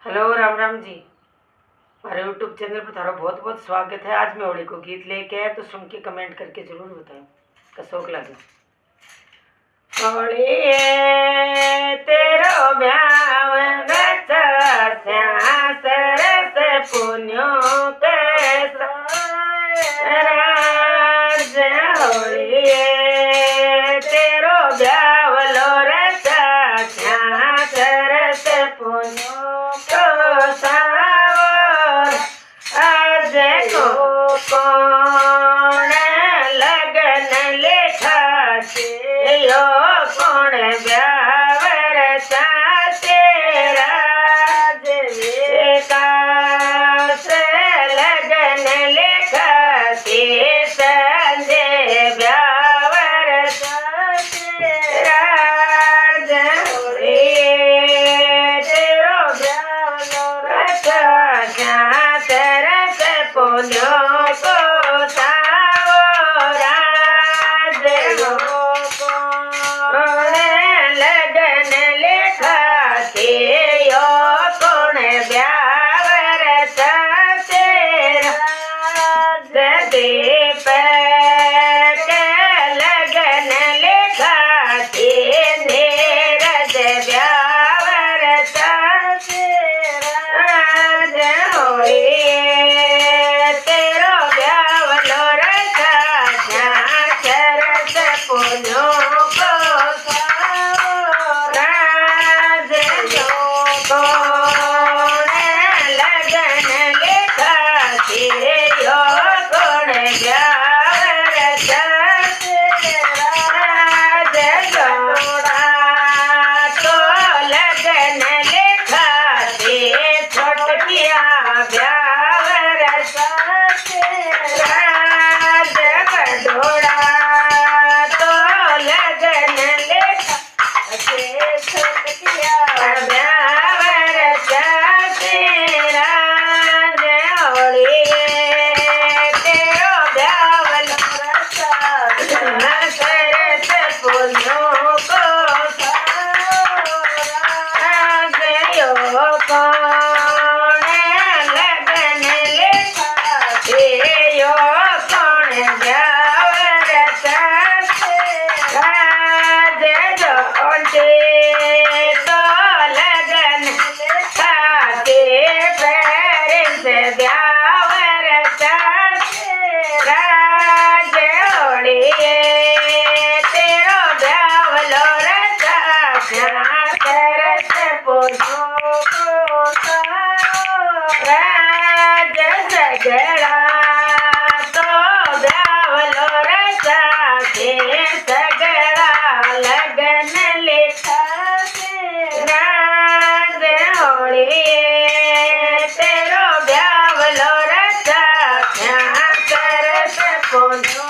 Hello Ram Ram ji. हमारे YouTube channel पर थारा बहुत बहुत स्वागत है। आज मैं होली को गीत लेके आया तो सुन के कमेंट करके जरूर बताएं कसोक लगे। होली तेरो ब्याव सरस पुण्यों के राज। होली तेरो ब्याव लो रचा सरस पुण्यों को सावर। आज को कौन लगन लेखा से यो कौन ब्यावर साथे राज विकास लगन लेखा से संजय ब्यावर साथे राज। होली तेरो ब्याव रचा सरस पुण्यों को सावर। राज लगन लेखा से यो कौन ब्यावर साथे राज। दीप के लगन लेखा से नीरज ब्यावर साथे राज। होली तेरो ब्याव लो रचा सरस पुण्यों को सावर। राज कौन लगन लेखा से यो कौन ब्यावर साथे राज। जोड़ा तो लगन लेखा से छोटकिया ब्यावर साथे राज। बडोड़ा तो लगन लेखा से छोटकिया ब्यावर साथे राज। होली तेरो ब्याव लो रचा सरस पुण्यों को सावर। राज यो कौन लगन लेखा से यो कौन ब्यावर साथे राज। जोटे तो लगन लेखा से पेरिस ब्यावर साथे राज। होली तेरो ब्याव लो रचा सरस पुण्यों को सावर। राज सगड़ा तो ब्याव लो रचा से सगड़ा लगन लेखा से राज। होली तेरो ब्याव लो रचा सरस पुण्यों